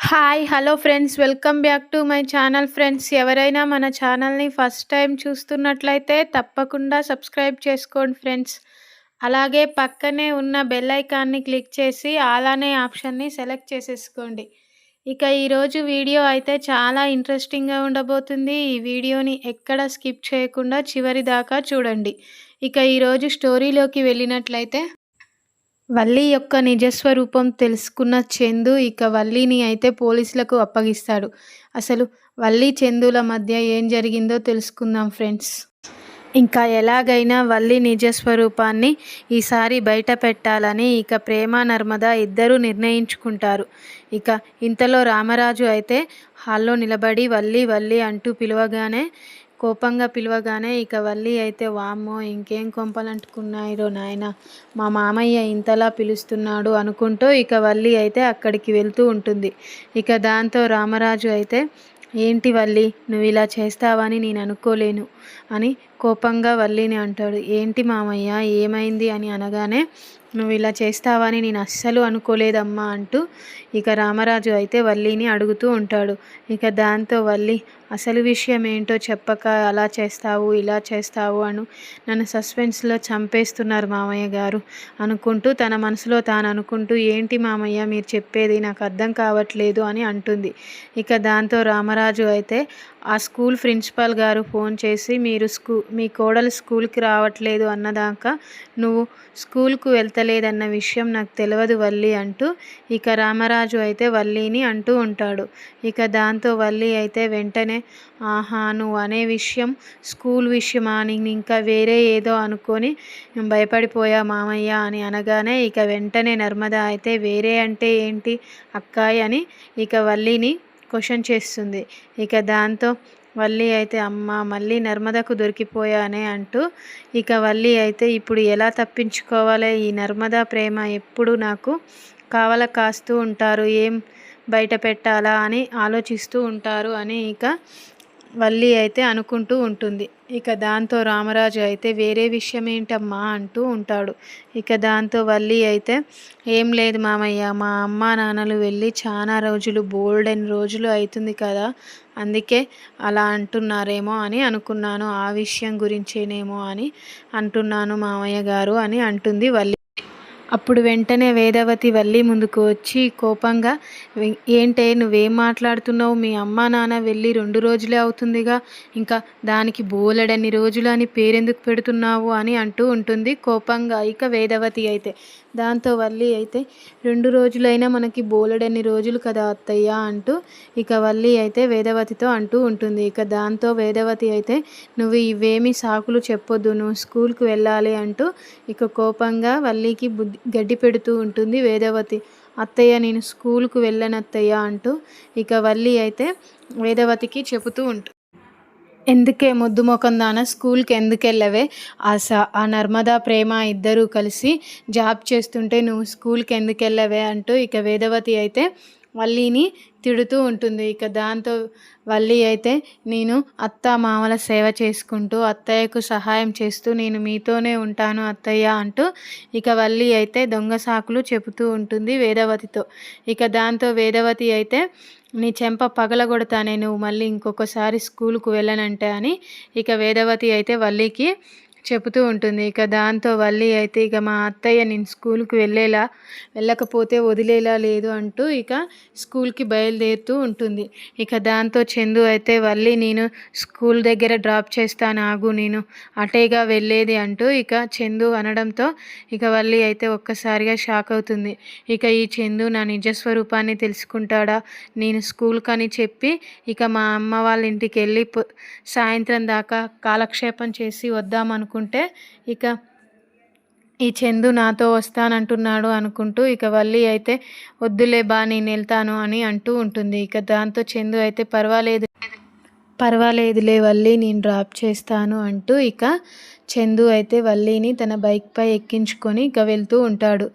Hi hello friends, welcome back to my channel. Friends, ఎవరైనా మన ఛానల్ని ఫస్ట్ టైం చూస్తున్నట్లయితే తప్పకుండా సబ్స్క్రైబ్ చేసుకోండి ఫ్రెండ్స్. అలాగే పక్కనే ఉన్న బెల్ ఐకాన్ని క్లిక్ చేసి ఆల్ అనే ఆప్షన్ని సెలెక్ట్ చేసేసుకోండి. ఇక ఈరోజు వీడియో అయితే చాలా ఇంట్రెస్టింగ్గా ఉండబోతుంది. ఈ వీడియోని ఎక్కడ స్కిప్ చేయకుండా చివరి దాకా చూడండి. ఇక ఈరోజు స్టోరీలోకి వెళ్ళినట్లయితే, వల్లి యొక్క నిజస్వరూపం తెలుసుకున్న చందు ఇక వల్లిని అయితే పోలీసులకు అప్పగిస్తాడు. అసలు వల్లి చందుల మధ్య ఏం జరిగిందో తెలుసుకుందాం ఫ్రెండ్స్. ఇంకా ఎలాగైనా వల్లి నిజస్వరూపాన్ని ఈసారి బయట పెట్టాలని ఇక ప్రేమ నర్మద ఇద్దరూ నిర్ణయించుకుంటారు. ఇక ఇంతలో రామరాజు అయితే హాల్లో నిలబడి వల్లి వల్లి అంటూ కోపంగా పిలవగానే ఇక వల్లి అయితే, వామ్మో ఇంకేం కొంపలంటుకున్నాయిరో నాయనా, మా మామయ్య ఇంతలా పిలుస్తున్నాడు అనుకుంటూ ఇక వల్లి అయితే అక్కడికి వెళ్తూ ఉంటుంది. ఇక దాంతో రామరాజు అయితే, ఏంటి వల్లి, నువ్వు ఇలా చేస్తావని నేను అనుకోలేను అని కోపంగా వల్లిని అంటాడు. ఏంటి మామయ్య, ఏమైంది అని అనగానే, నువ్వు ఇలా చేస్తావని నేను అస్సలు అనుకోలేదమ్మా అంటూ ఇక రామరాజు అయితే వల్లిని అడుగుతూ ఉంటాడు. ఇక దాంతో వల్లి, అసలు విషయం ఏంటో చెప్పక అలా చేస్తావు ఇలా చేస్తావు అను నన్ను సస్పెన్స్లో చంపేస్తున్నారు మామయ్య గారు అనుకుంటూ తన మనసులో తాను అనుకుంటూ, ఏంటి మామయ్య మీరు చెప్పేది, నాకు అర్థం కావట్లేదు అని అంటుంది. ఇక దాంతో రామరాజు అయితే, ఆ స్కూల్ ప్రిన్సిపాల్ గారు ఫోన్ చేసి మీ కోడలు స్కూల్కి రావట్లేదు అన్నదాకా నువ్వు స్కూల్కు వెళ్తలేదన్న విషయం నాకు తెలియదు వల్లి అంటూ ఇక రామరాజు అయితే వల్లిని అంటూ ఉంటాడు. ఇక దాంతో వల్లి అయితే వెంటనే, ఆహా, నువ్వు అనే విషయం స్కూల్ విషయమా, నేను ఇంకా వేరే ఏదో అనుకొని భయపడిపోయా మామయ్య అని అనగానే ఇక వెంటనే నర్మద అయితే, వేరే అంటే ఏంటి అక్కాయ్ అని ఇక వల్లిని క్వశ్చన్ చేస్తుంది. ఇక దాంతో వల్లి అయితే, అమ్మ మళ్ళీ నర్మదకు దొరికిపోయానే అంటూ ఇక వల్లి అయితే, ఇప్పుడు ఎలా తప్పించుకోవాలి, ఈ నర్మదా ప్రేమ ఎప్పుడు నాకు కావల కాస్తూ ఉంటారు, ఏం బయట పెట్టాలా అని ఆలోచిస్తూ ఉంటారు అని ఇక వల్లి అయితే అనుకుంటూ ఉంటుంది. ఇక దాంతో రామరాజు అయితే, వేరే విషయం ఏంటమ్మా అంటూ ఉంటాడు. ఇక దాంతో వల్లి అయితే, ఏం లేదు మామయ్య, మా అమ్మ నాన్నలు వెళ్ళి చాలా రోజులు, బోల్డెన్ రోజులు అవుతుంది కదా, అందుకే అలా అంటున్నారేమో అని అనుకున్నాను, ఆ విషయం గురించేనేమో అని అంటున్నాను మామయ్య గారు అని అంటుంది వల్లి. అప్పుడు వెంటనే వేదవతి వల్లి ముందుకు వచ్చి కోపంగా, ఏంటే నువ్వేం మాట్లాడుతున్నావు, మీ అమ్మ నాన్న వెళ్ళి 2 రోజులే అవుతుందిగా, ఇంకా దానికి బోలెడన్ని రోజులు అని పేరెందుకు పెడుతున్నావు అని అంటూ ఉంటుంది కోపంగా ఇక వేదవతి అయితే. దాంతో వల్లి అయితే, 2 రోజులైనా మనకి బోలెడన్ని రోజులు కదా అత్తయ్య అంటూ ఇక వల్లి అయితే వేదవతితో అంటూ ఉంటుంది. ఇక దాంతో వేదవతి అయితే, నువ్వు ఇవేమీ సాకులు చెప్పొద్దు, నువ్వు స్కూల్కి వెళ్ళాలి అంటూ ఇక కోపంగా వల్లికి గడ్డి పెడుతూ ఉంటుంది వేదవతి. అత్తయ్య, నేను స్కూల్కు వెళ్ళనత్తయ్య అంటూ ఇక వల్లి అయితే వేదవతికి చెబుతూ ఉంటుంది. ఎందుకే ముద్దు ముఖం దాన, స్కూల్కి ఎందుకు వెళ్ళవే, ఆ నర్మదా ప్రేమ ఇద్దరూ కలిసి జాబ్ చేస్తుంటే నువ్వు స్కూల్కి ఎందుకు వెళ్ళవే అంటూ ఇక వేదవతి అయితే వల్లిని తిడుతూ ఉంటుంది. ఇక దాంతో వల్లి అయితే, నేను అత్త మామల సేవ చేసుకుంటూ అత్తయ్యకు సహాయం చేస్తూ నేను మీతోనే ఉంటాను అత్తయ్య అంటూ ఇక వల్లి అయితే దొంగ సాకులు చెబుతూ ఉంటుంది వేదవతితో. ఇక దాంతో వేదవతి అయితే, నీ చెంప పగలగొడతానే నువ్వు మళ్ళీ ఇంకొకసారి స్కూల్కు వెళ్ళనంటే అని ఇక వేదవతి అయితే వల్లికి చెబుతూ ఉంటుంది. ఇక దాంతో వల్లి అయితే, ఇక మా అత్తయ్య నేను స్కూల్కి వెళ్ళకపోతే వదిలేలా లేదు అంటూ ఇక స్కూల్కి బయలుదేరుతూ ఉంటుంది. ఇక దాంతో చందు అయితే, వల్లి నేను స్కూల్ దగ్గర డ్రాప్ చేస్తాను ఆగు, నేను అటేగా వెళ్ళేది అంటూ ఇక చందు అనడంతో ఇక వల్లి అయితే ఒక్కసారిగా షాక్ అవుతుంది. ఇక ఈ చందు నా నిజస్వరూపాన్ని తెలుసుకుంటాడా, నేను స్కూల్కి అని చెప్పి ఇక మా అమ్మ వాళ్ళ ఇంటికి వెళ్ళి సాయంత్రం దాకా కాలక్షేపం చేసి వద్దామనుకుంటే ఇక ఈ చందు నాతో వస్తానంటున్నాడు అనుకుంటూ ఇక వల్లి అయితే, వద్దులే బా నేను వెళ్తాను అని అంటూ ఉంటుంది. ఇక దాంతో చందు అయితే, పర్వాలేదులే వల్లి, నేను డ్రాప్ చేస్తాను అంటూ ఇక చందు అయితే వల్లిని తన బైక్పై ఎక్కించుకొని ఇక వెళ్తూ ఉంటాడు.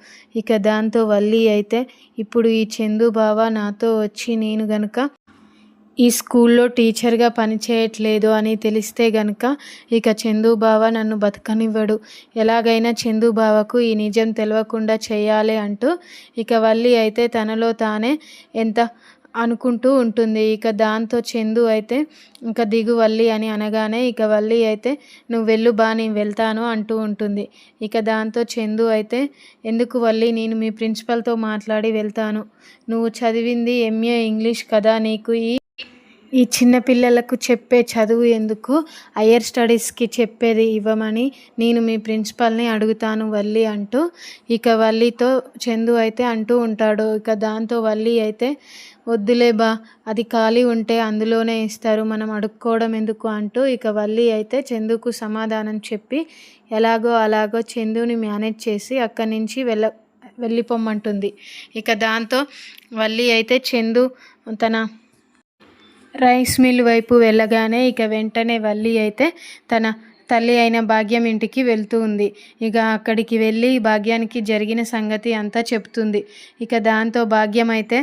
ఇక దాంతో వల్లి అయితే, ఇప్పుడు ఈ చందు బావ నాతో వచ్చి నేను గనుక ఈ స్కూల్లో టీచర్గా పనిచేయట్లేదు అని తెలిస్తే గనుక ఇక చందు బావ నన్ను బతకనివ్వడు, ఎలాగైనా చందు బావకు ఈ నిజం తెలియకుండా చేయాలి అంటూ ఇక వల్లి అయితే తనలో తానే ఎంత అనుకుంటూ ఉంటుంది. ఇక దాంతో చందు అయితే ఇంక దిగు వల్లి అని అనగానే ఇక వల్లి అయితే నువ్వు వెళ్ళు బా నేను వెళ్తాను అంటూ ఉంటుంది. ఇక దాంతో చందు అయితే ఎందుకు వల్లి నేను మీ ప్రిన్సిపల్‌తో మాట్లాడి వెళ్తాను. నువ్వు చదివింది ఎంఏ ఇంగ్లీష్ కదా నీకు ఈ చిన్న పిల్లలకు చెప్పే చదువు ఎందుకు హయ్యర్ స్టడీస్‌కి చెప్పేది ఇవ్వమని నేను మీ ప్రిన్సిపల్‌ని అడుగుతాను వల్లి అంటూ ఇక వల్లితో చందు అయితే అంటూ ఉంటాడు. ఇక దాంతో వల్లి అయితే వద్దులే బా అది ఖాళీ ఉంటే అందులోనే ఇస్తారు మనం అడుక్కోవడం ఎందుకు అంటూ ఇక వల్లి అయితే చందుకు సమాధానం చెప్పి ఎలాగో అలాగో చందుని మేనేజ్ చేసి అక్కడి నుంచి వెళ్ళిపోమ్మంటుంది. ఇక దాంతో వల్లి అయితే చందు తన రైస్ మిల్ వైపు వెళ్ళగానే ఇక వెంటనే వల్లి అయితే తన తల్లి అయిన భాగ్యం ఇంటికి వెళ్తూ ఉంది. ఇక అక్కడికి వెళ్ళి భాగ్యానికి జరిగిన సంగతి అంతా చెప్తుంది. ఇక దాంతో భాగ్యం అయితే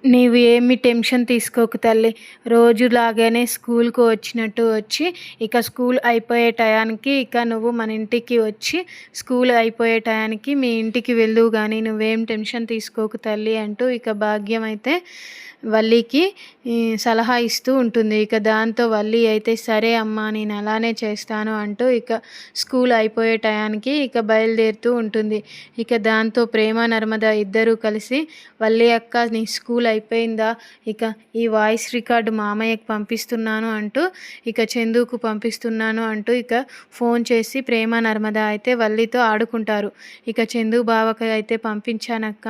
నీవు ఏమి టెన్షన్ తీసుకోకు తల్లి, రోజులాగానే స్కూల్కు వచ్చినట్టు వచ్చి ఇక స్కూల్ అయిపోయే టయానికి ఇక నువ్వు మన ఇంటికి వచ్చి స్కూల్ అయిపోయే టయానికి మీ ఇంటికి వెళ్దువు కానీ నువ్వేం టెన్షన్ తీసుకోకు తల్లి అంటూ ఇక భాగ్యం అయితే వల్లికి సలహా ఇస్తూ ఉంటుంది. ఇక దాంతో వల్లి అయితే సరే అమ్మా నేను అలానే చేస్తాను అంటూ ఇక స్కూల్ అయిపోయే టయానికి ఇక బయలుదేరుతూ ఉంటుంది. ఇక దాంతో ప్రేమ నర్మద ఇద్దరూ కలిసి వల్లి అక్క నీ స్కూల్ అయిపోయిందా, ఇక ఈ వాయిస్ రికార్డు మామయ్యకు పంపిస్తున్నాను అంటూ ఇక చందుకు పంపిస్తున్నాను అంటూ ఇక ఫోన్ చేసి ప్రేమ నర్మద అయితే వల్లితో ఆడుకుంటారు. ఇక చందు బావకి అయితే పంపించానక్క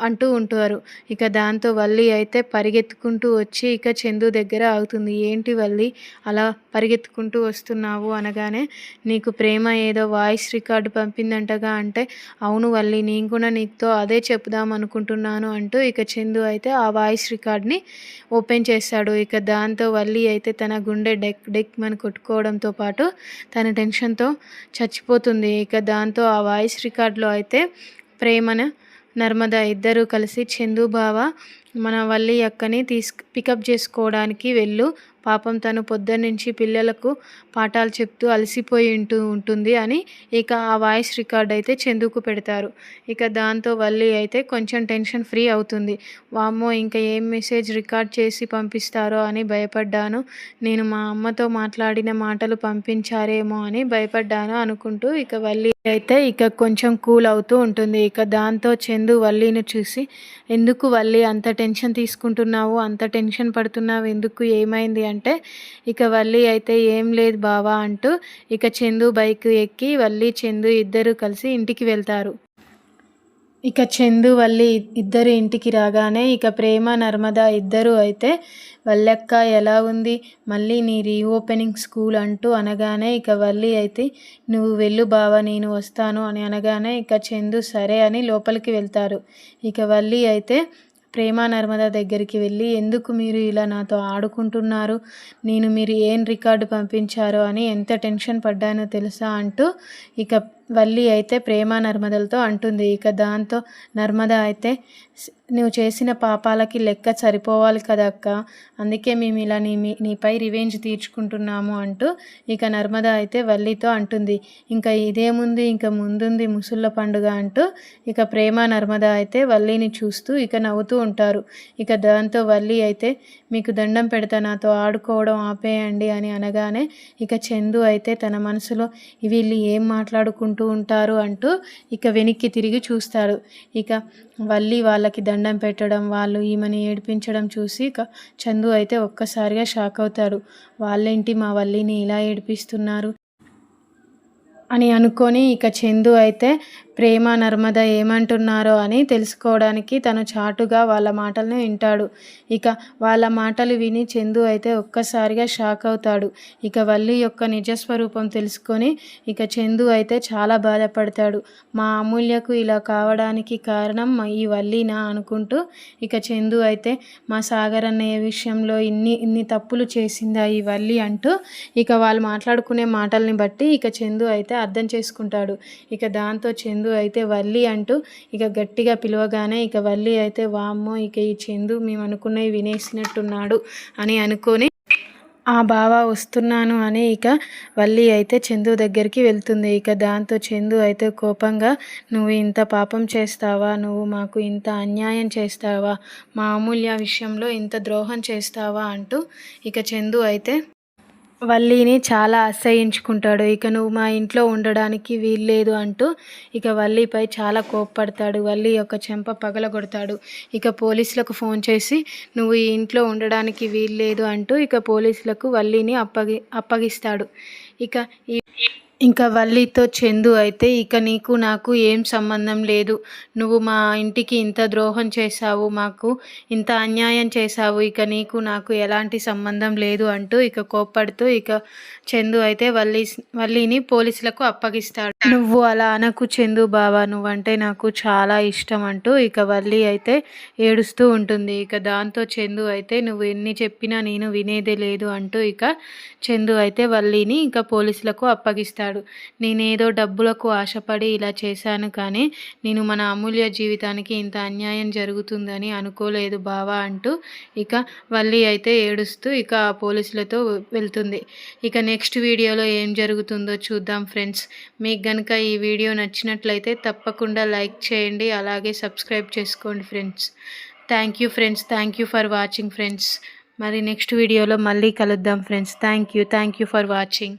అంటూ ఉంటారు. ఇక దాంతో వల్లి అయితే పరిగెత్తుకుంటూ వచ్చి ఇక చందు దగ్గర ఆగుతుంది. ఏంటి వల్లి అలా పరిగెత్తుకుంటూ వస్తున్నావు అనగానే నీకు ప్రేమ ఏదో వాయిస్ రికార్డు పంపిందంటగా అంటే అవును వల్లి నేను కూడా నీతో అదే చెప్దాం అనుకుంటున్నాను అంటూ ఇక చందు అయితే ఆ వాయిస్ రికార్డ్ని ఓపెన్ చేస్తాడు. ఇక దాంతో వల్లి అయితే తన గుండె డెక్ మని కొట్టుకోవడంతో పాటు తన టెన్షన్తో చచ్చిపోతుంది. ఇక దాంతో ఆ వాయిస్ రికార్డులో అయితే ప్రేమను నర్మద ఇద్దరూ కలిసి చందు బావ మన వల్లి అక్కని పికప్ చేసుకోవడానికి వెళ్ళు, పాపం తను పొద్దున్నుంచి పిల్లలకు పాఠాలు చెప్తూ అలసిపోయి ఉంటుంది అని ఇక ఆ వాయిస్ రికార్డ్ అయితే చందుకు పెడతారు. ఇక దాంతో వల్లి అయితే కొంచెం టెన్షన్ ఫ్రీ అవుతుంది. వామ్మో ఇంకా ఏం మెసేజ్ రికార్డ్ చేసి పంపిస్తారో అని భయపడ్డాను, నేను మా అమ్మతో మాట్లాడిన మాటలు పంపించారేమో అని భయపడ్డాను అనుకుంటూ ఇక వల్లి అయితే ఇక కొంచెం కూల్ అవుతూ ఉంటుంది. ఇక దాంతో చందు వల్లిని చూసి ఎందుకు వల్లి అంత టెన్షన్ తీసుకుంటున్నావు, అంత టెన్షన్ పడుతున్నావు ఎందుకు, ఏమైంది అంటే ఇక వల్లి అయితే ఏం లేదు బావా అంటూ ఇక చందు బైక్ ఎక్కి వల్లి చందు ఇద్దరు కలిసి ఇంటికి వెళ్తారు. ఇక చందు వల్లి ఇద్దరు ఇంటికి రాగానే ఇక ప్రేమ నర్మద ఇద్దరు అయితే వల్లక్క ఎలా ఉంది, మళ్ళీ నీ రీఓపెనింగ్ స్కూల్ అంటూ అనగానే ఇక వల్లి అయితే నువ్వు వెళ్ళు బావ నేను వస్తాను అని అనగానే ఇక చందు సరే అని లోపలికి వెళ్తారు. ఇక వల్లి అయితే ప్రేమ నర్మద దగ్గరికి వెళ్ళి ఎందుకు మీరు ఇలా నాతో ఆడుకుంటున్నారు, మీరు ఏం రికార్డు పంపించారో అని ఎంత టెన్షన్ పడ్డానో తెలుసా అంటూ ఇక వల్లి అయితే ప్రేమ నర్మదలతో అంటుంది. ఇక దాంతో నర్మద అయితే నువ్వు చేసిన పాపాలకి లెక్క సరిపోవాలి కదా అక్క, అందుకే మేము ఇలా నీపై రివెంజ్ తీర్చుకుంటున్నాము అంటూ ఇక నర్మద అయితే వల్లితో అంటుంది. ఇంకా ఇదేముంది ఇంకా ముందుంది ముసుళ్ళ పండుగ అంటూ ఇక ప్రేమ నర్మద అయితే వల్లిని చూస్తూ ఇక నవ్వుతూ ఉంటారు. ఇక దాంతో వల్లి అయితే మీకు దండం పెడతా నాతో ఆడుకోవడం ఆపేయండి అని అనగానే ఇక చందు అయితే తన మనసులో వీళ్ళు ఏం మాట్లాడుకుంటూ ఉంటారు అంటూ ఇక వెనక్కి తిరిగి చూస్తాడు. ఇక వల్లి వాళ్ళకి దండం పెట్టడం, వాళ్ళు ఈమెని ఏడిపించడం చూసి ఇక చందు అయితే ఒక్కసారిగా షాక్ అవుతాడు. వాళ్ళేంటి మా వల్లిని ఇలా ఏడిపిస్తున్నారు అని అనుకొని ఇక చందు అయితే ప్రేమ నర్మద ఏమంటున్నారో అని తెలుసుకోవడానికి తను చాటుగా వాళ్ళ మాటలను వింటాడు. ఇక వాళ్ళ మాటలు విని చందు అయితే ఒక్కసారిగా షాక్ అవుతాడు. ఇక వల్లి యొక్క నిజస్వరూపం తెలుసుకొని ఇక చందు అయితే చాలా బాధపడతాడు. మా అమూల్యకు ఇలా కావడానికి కారణం ఈ వల్లినా అనుకుంటూ ఇక చందు అయితే మా సాగర్ అన్నయ్య విషయంలో ఇన్ని తప్పులు చేసిందా ఈ వల్లి అంటూ ఇక వాళ్ళు మాట్లాడుకునే మాటల్ని బట్టి ఇక చందు అయితే అర్థం చేసుకుంటాడు. ఇక దాంతో చందు అయితే వల్లి అంటూ ఇక గట్టిగా పిలవగానే ఇక వల్లి అయితే వామ్మో ఇక ఈ చందు మేము అనుకున్నవి వినేసినట్టున్నాడు అని అనుకొని ఆ బావ వస్తున్నాను అని ఇక వల్లి అయితే చందు దగ్గరికి వెళ్తుంది. ఇక దాంతో చందు అయితే కోపంగా, నువ్వు ఇంత పాపం చేస్తావా, నువ్వు మాకు ఇంత అన్యాయం చేస్తావా, మా అమూల్య విషయంలో ఇంత ద్రోహం చేస్తావా అంటూ ఇక చందు అయితే వల్లిని చాలా అసహ్యించుకుంటాడు. ఇక నువ్వు మా ఇంట్లో ఉండడానికి వీల్లేదు అంటూ ఇక వల్లిపై చాలా కోప్పడతాడు. వల్లి యొక్క చెంప పగలగొడతాడు. ఇక పోలీసులకు ఫోన్ చేసి నువ్వు ఈ ఇంట్లో ఉండడానికి వీల్లేదు అంటూ ఇక పోలీసులకు వల్లిని అప్పగిస్తాడు. ఇక ఇంకా వల్లితో చందు అయితే, ఇక నీకు నాకు ఏం సంబంధం లేదు, నువ్వు మా ఇంటికి ఇంత ద్రోహం చేశావు, మాకు ఇంత అన్యాయం చేశావు, ఇక నీకు నాకు ఎలాంటి సంబంధం లేదు అంటూ ఇక కోప్పడుతూ ఇక చందు అయితే వల్లిని పోలీసులకు అప్పగిస్తాడు. నువ్వు అలా అనకు చందు బావా, నువ్వంటే నాకు చాలా ఇష్టం అంటూ ఇక వల్లి అయితే ఏడుస్తూ ఉంటుంది. ఇక దాంతో చందు అయితే నువ్వు ఎన్ని చెప్పినా నేను వినేదే లేదు అంటూ ఇక చందు అయితే వల్లిని ఇక పోలీసులకు అప్పగిస్తాడు. నేనేదో డబ్బులకు ఆశపడి ఇలా చేశాను, కానీ నేను మన అమూల్య జీవితానికి ఇంత అన్యాయం జరుగుతుందని అనుకోలేదు బావా అంటూ ఇక వల్లి అయితే ఏడుస్తూ ఇక ఆ పోలీసులతో వెళ్తుంది. ఇక నెక్స్ట్ వీడియోలో ఏం జరుగుతుందో చూద్దాం ఫ్రెండ్స్. మీకు కనుక ఈ వీడియో నచ్చినట్లయితే తప్పకుండా లైక్ చేయండి, అలాగే సబ్స్క్రైబ్ చేసుకోండి friends. Thank you friends, thank you for watching friends. మరి నెక్స్ట్ వీడియోలో మళ్ళీ కలుద్దాం friends. Thank you for watching.